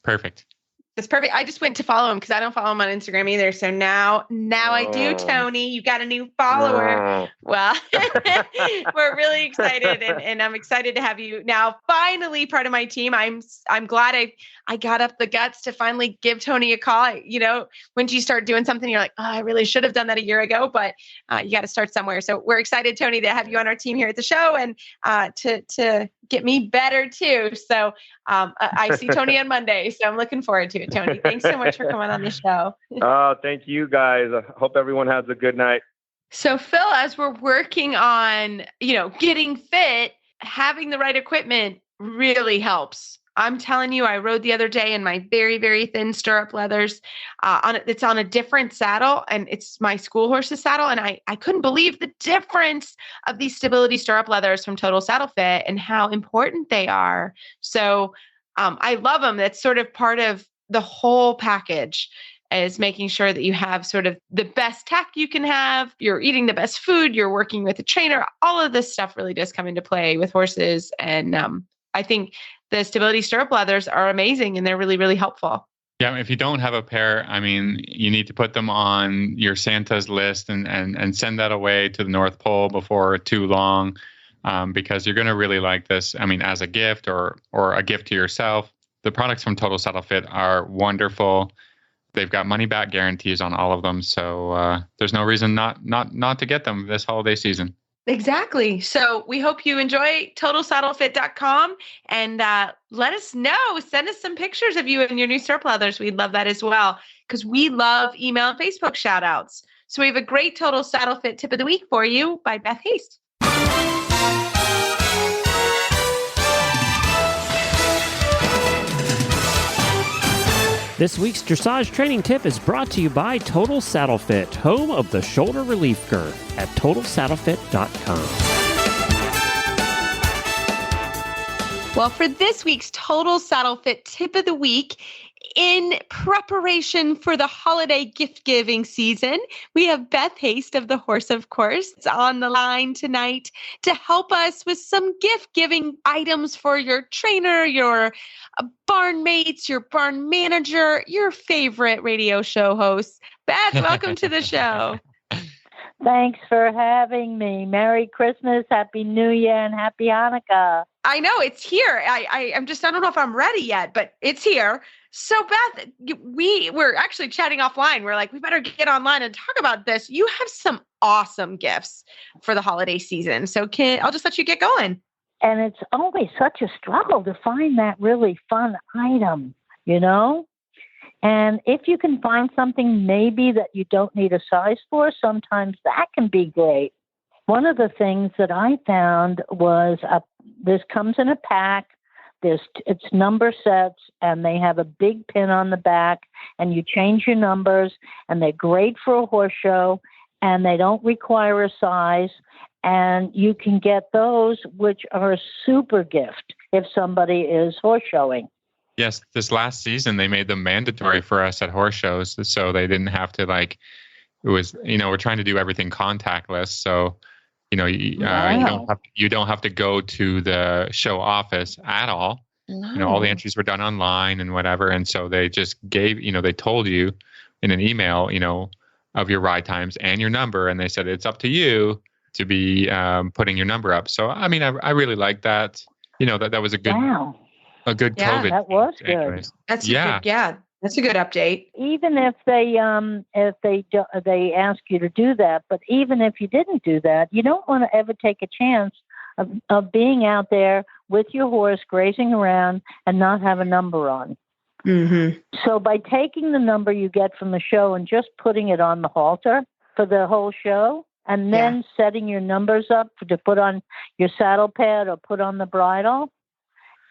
Perfect. That's perfect. I just went to follow him because I don't follow him on Instagram either. So now I do, Tony. You got a new follower. Well, we're really excited, and I'm excited to have you now finally part of my team. I'm glad I got up the guts to finally give Tony a call. When you start doing something, you're like, oh, I really should have done that a year ago, but you got to start somewhere. So we're excited, Tony, to have you on our team here at the show and to get me better too. So I see Tony on Monday, so I'm looking forward to it, Tony. Thanks so much for coming on the show. Oh, thank you guys. I hope everyone has a good night. So Phil, as we're working on, getting fit, having the right equipment really helps. I'm telling you, I rode the other day in my very, very thin stirrup leathers. It's on a different saddle, and it's my school horse's saddle. And I couldn't believe the difference of these stability stirrup leathers from Total Saddle Fit and how important they are. So I love them. That's sort of part of the whole package, is making sure that you have sort of the best tack you can have. You're eating the best food. You're working with a trainer. All of this stuff really does come into play with horses. And I think the stability stirrup leathers are amazing, and they're really, really helpful. Yeah, if you don't have a pair, you need to put them on your Santa's list and send that away to the North Pole before too long, because you're going to really like this. As a gift or a gift to yourself. The products from Total Saddle Fit are wonderful. They've got money back guarantees on all of them, so there's no reason not to get them this holiday season. Exactly. So we hope you enjoy TotalSaddleFit.com, and let us know. Send us some pictures of you and your new stirrup leathers. We'd love that as well, because we love email and Facebook shout outs. So we have a great Total Saddle Fit tip of the week for you by Beth Haist. This week's dressage training tip is brought to you by Total Saddle Fit, home of the shoulder relief girth at TotalSaddleFit.com. Well, for this week's Total Saddle Fit tip of the week, in preparation for the holiday gift-giving season, we have Beth Haist of The Horse, of course, on the line tonight to help us with some gift-giving items for your trainer, your barn mates, your barn manager, your favorite radio show hosts. Beth, welcome to the show. Thanks for having me. Merry Christmas, Happy New Year, and Happy Hanukkah. I know it's here. I don't know if I'm ready yet, but it's here. So Beth, we were actually chatting offline. We're like, we better get online and talk about this. You have some awesome gifts for the holiday season. So I'll just let you get going. And it's always such a struggle to find that really fun item, And if you can find something maybe that you don't need a size for, sometimes that can be great. One of the things that I found was this comes in a pack. It's number sets, and they have a big pin on the back, and you change your numbers, and they're great for a horse show, and they don't require a size, and you can get those, which are a super gift if somebody is horse showing. Yes, this last season they made them mandatory for us at horse shows, so they didn't have to it was we're trying to do everything contactless, so you don't have to go to the show office at all. No. All the entries were done online and whatever, and so they just gave they told you in an email of your ride times and your number, and they said it's up to you to be putting your number up. So I really like that. That was a good. Wow. A good COVID. That was good. Anyways. That's a good update. Even if they ask you to do that, but even if you didn't do that, you don't want to ever take a chance of being out there with your horse grazing around and not have a number on. Mm-hmm. So by taking the number you get from the show and just putting it on the halter for the whole show, and then setting your numbers up to put on your saddle pad or put on the bridle,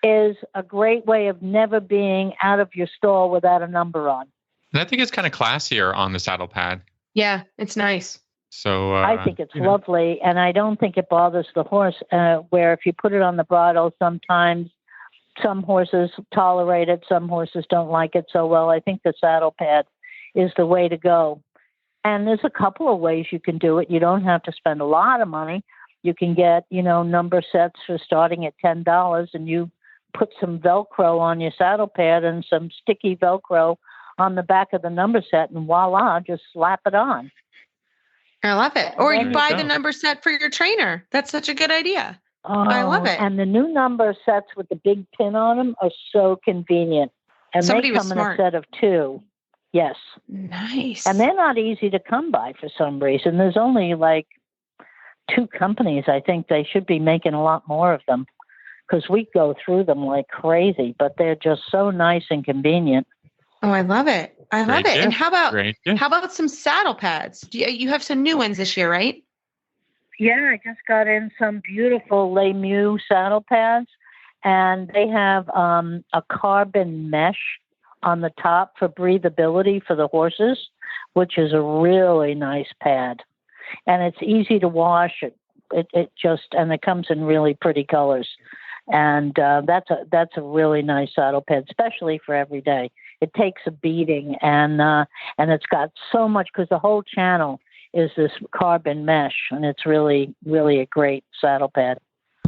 is a great way of never being out of your stall without a number on. And I think it's kind of classier on the saddle pad. Yeah, it's nice. So I think it's lovely, and I don't think it bothers the horse, where if you put it on the bridle, sometimes some horses tolerate it, some horses don't like it so well. I think the saddle pad is the way to go. And there's a couple of ways you can do it. You don't have to spend a lot of money. You can get, number sets for starting at $10, and you put some Velcro on your saddle pad and some sticky Velcro on the back of the number set, and voila, just slap it on. I love it. Or you There buy you the go. number set for your trainer. That's such a good idea. Oh, I love it. And the new number sets with the big pin on them are so convenient. And Somebody they was come in smart. a set of 2. Yes. Nice. And they're not easy to come by for some reason. There's only like 2 companies. I think they should be making a lot more of them because we go through them like crazy, but they're just so nice and convenient. Oh, I love it. I love Great it. And gift. Great gift. how about some saddle pads? You have some new ones this year, right? Yeah, I just got in some beautiful Les Mieux saddle pads, and they have a carbon mesh on the top for breathability for the horses, which is a really nice pad. And it's easy to wash. It comes in really pretty colors. And that's a really nice saddle pad, especially for every day. It takes a beating, and it's got so much because the whole channel is this carbon mesh, and it's really, really a great saddle pad.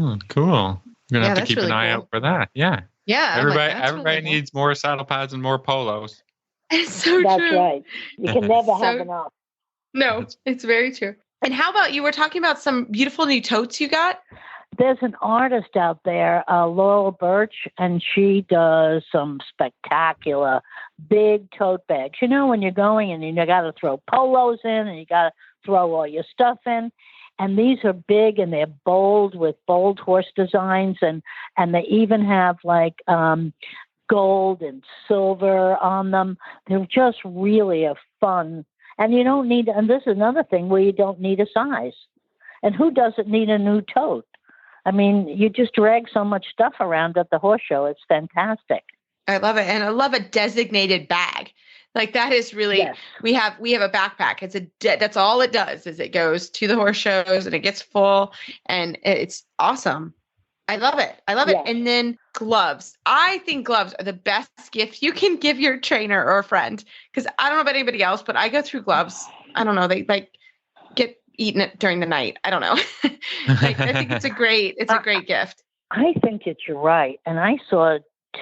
Oh, cool. I'm gonna have to that's keep really an eye cool. out for that. Yeah. Yeah. Everybody needs more saddle pads and more polos. It's so That's true. right. You can never have So- enough. No, it's very true. And how about you were talking about some beautiful new totes you got? There's an artist out there, Laurel Birch, and she does some spectacular big tote bags. You know, when you're going and you got to throw polos in and you got to throw all your stuff in. And these are big and they're bold with bold horse designs. And they even have like gold and silver on them. They're just really a fun. And you don't need, and this is another thing where you don't need a size. And who doesn't need a new tote? I mean, you just drag so much stuff around at the horse show. It's fantastic. I love it. And I love a designated bag. Like that is really, Yes. we have a backpack. It's that's all it does is it goes to the horse shows and it gets full and it's awesome. I love it. I love it. Yes. And then gloves. I think gloves are the best gift you can give your trainer or a friend. Cause I don't know about anybody else, but I go through gloves. I don't know. They like get eaten it during the night. I don't know. Like, I think it's a great gift. I think that you're right. And I saw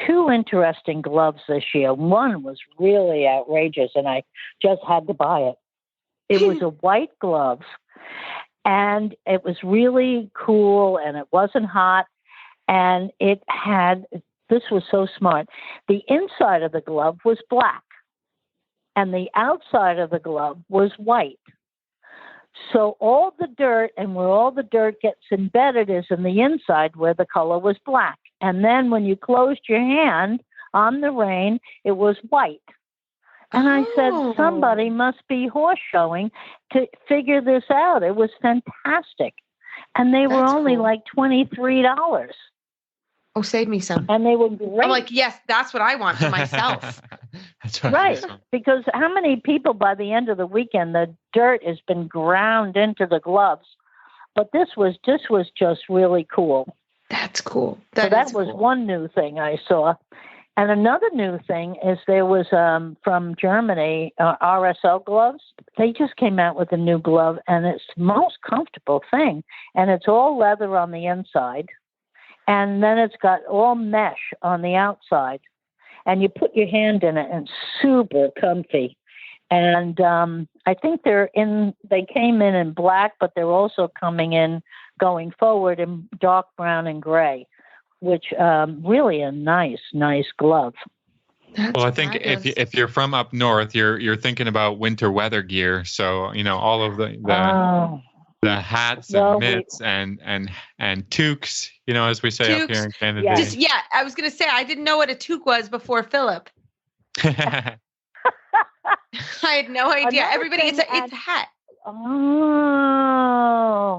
2 interesting gloves this year. One was really outrageous, and I just had to buy it. It was a white glove, and it was really cool, and it wasn't hot, and it had, this was so smart, the inside of the glove was black, and the outside of the glove was white. So all the dirt and where all the dirt gets embedded is in the inside where the color was black. And then when you closed your hand on the rein, it was white. And I said, somebody must be horse showing to figure this out. It was fantastic. And they were That's only cool. like $23. Oh, save me some. And they were great. I'm like, yes, that's what I want for myself. That's what Right, because how many people by the end of the weekend, the dirt has been ground into the gloves. But this was just really cool. That's cool. So that was one new thing I saw. And another new thing is there was from Germany, RSL gloves. They just came out with a new glove, and it's the most comfortable thing. And it's all leather on the inside. And then it's got all mesh on the outside. And you put your hand in it, and it's super comfy. And I think they came in black, but they're also coming in going forward in dark brown and gray, which really a nice glove. Well, I think if you're from up north, you're thinking about winter weather gear. So, you know, all of the hats and mitts and toques, you know, as we say up here in Canada. Yeah. I was going to say, I didn't know what a toque was before Philip. I had no idea. Everybody, it's a hat. Oh,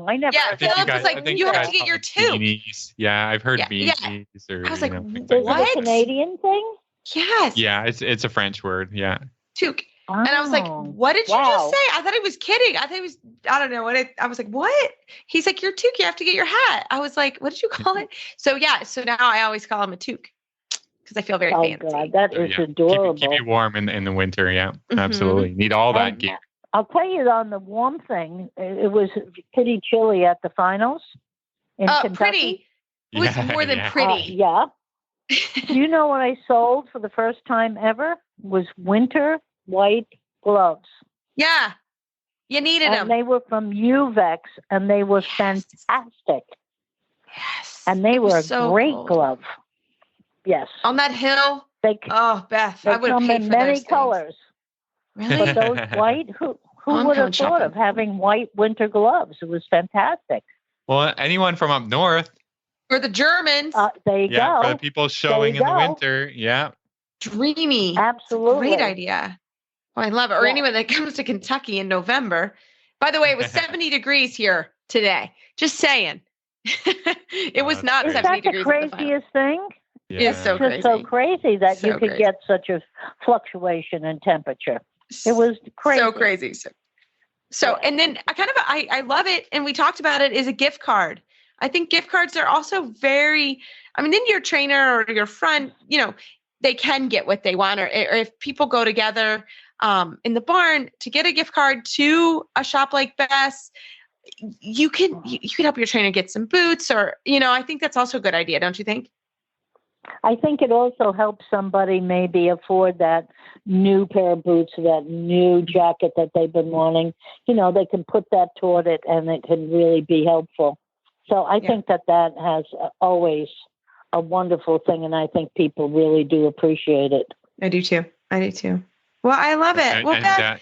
I never. Yeah, Philip was like, you have to get your toque. Beanies. Yeah, I've heard beanies. Yeah. Or, I was like, is it a Canadian thing? Yes. Yeah, it's a French word. Yeah. Toque. Oh, and I was like, what did you just say? I thought he was kidding. I thought he was, I don't know what I was like, what? He's like, your toque, you have to get your hat. I was like, what did you call it? So yeah, so now I always call him a toque because I feel very fancy. God, that is adorable. Keep you warm in the winter. Yeah, absolutely. Need all that gear. I'll tell you on the warm thing, it was pretty chilly at the finals in Kentucky. Pretty. It was more than pretty. Yeah. You know what I sold for the first time ever was winter white gloves. Yeah. You needed And them. they were from Uvex, and they were fantastic. Yes. And they were so a great cold. glove. Yes. On that hill. Oh, Beth, they I would have come paid in for many those colors. Really? But those white, who would have thought of having white winter gloves? It was fantastic. Well, anyone from up north. For the Germans. There you go. For the people showing in the winter. Yeah. Dreamy. Absolutely. Great idea. Oh, I love it. Or anyone that comes to Kentucky in November. By the way, it was 70 degrees here today. Just saying. It was not 70 degrees. Is that the craziest thing? Yeah. It's so It's crazy. just so crazy that So you could crazy. get such a fluctuation in temperature. It was crazy. So crazy. So and then I love it. And we talked about it is a gift card. I think gift cards are also then your trainer or your friend, they can get what they want. Or if people go together in the barn to get a gift card to a shop like Beth's, you could help your trainer get some boots or, I think that's also a good idea. Don't you think? I think it also helps somebody maybe afford that new pair of boots, that new jacket that they've been wanting. They can put that toward it and it can really be helpful. So I think that has always a wonderful thing. And I think people really do appreciate it. I do too. Well, I love it.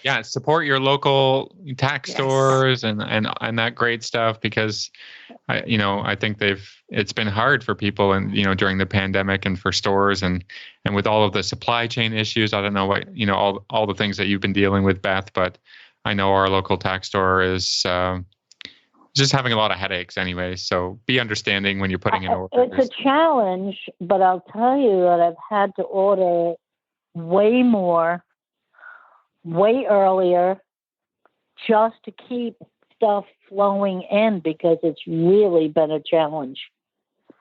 And support your local tack stores and that great stuff because I think it's been hard for people and during the pandemic and for stores and with all of the supply chain issues. I don't know what all the things that you've been dealing with, Beth, but I know our local tack store is just having a lot of headaches anyway. So be understanding when you're putting in orders. It's a challenge, but I'll tell you that I've had to order way more, way earlier, just to keep stuff flowing in because it's really been a challenge.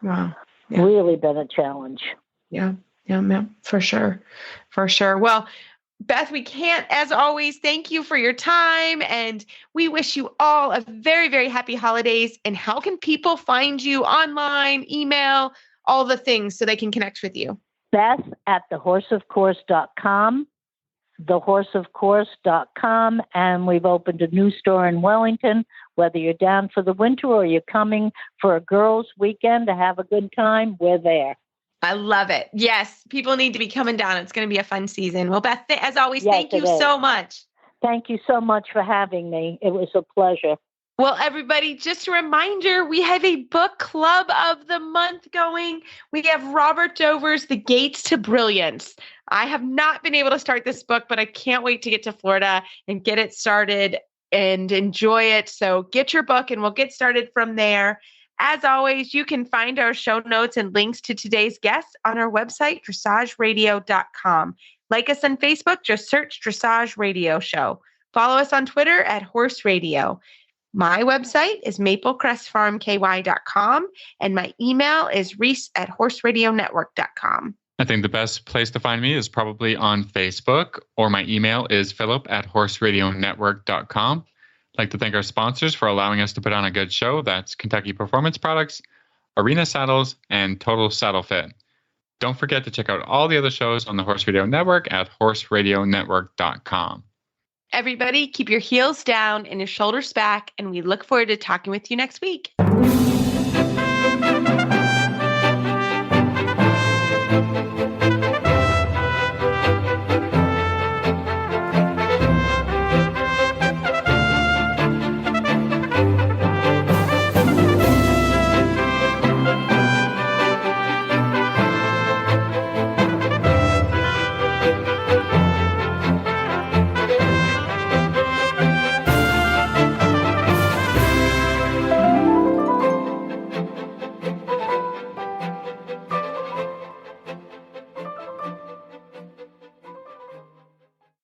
Wow. Yeah. Really been a challenge. Yeah, for sure. Well, Beth, we can't, as always, thank you for your time. And we wish you all a very, very happy holidays. And how can people find you online, email, all the things so they can connect with you? Beth at thehorseofcourse.com. thehorseofcourse.com, and we've opened a new store in Wellington. Whether you're down for the winter or you're coming for a girls' weekend to have a good time, we're there. I love it. Yes, people need to be coming down. It's going to be a fun season. Well, Beth, as always, thank you so much. Thank you so much for having me. It was a pleasure. Well, everybody, just a reminder, we have a book club of the month going. We have Robert Dover's The Gates to Brilliance. I have not been able to start this book, but I can't wait to get to Florida and get it started and enjoy it. So get your book and we'll get started from there. As always, you can find our show notes and links to today's guests on our website, dressageradio.com. Like us on Facebook, just search Dressage Radio Show. Follow us on Twitter at Horse Radio. My website is maplecrestfarmky.com, and my email is reese@horseradionetwork.com. I think the best place to find me is probably on Facebook, or my email is philip@horseradionetwork.com. I'd like to thank our sponsors for allowing us to put on a good show. That's Kentucky Performance Products, Arena Saddles, and Total Saddle Fit. Don't forget to check out all the other shows on the Horse Radio Network at horseradionetwork.com. Everybody, keep your heels down and your shoulders back, and we look forward to talking with you next week.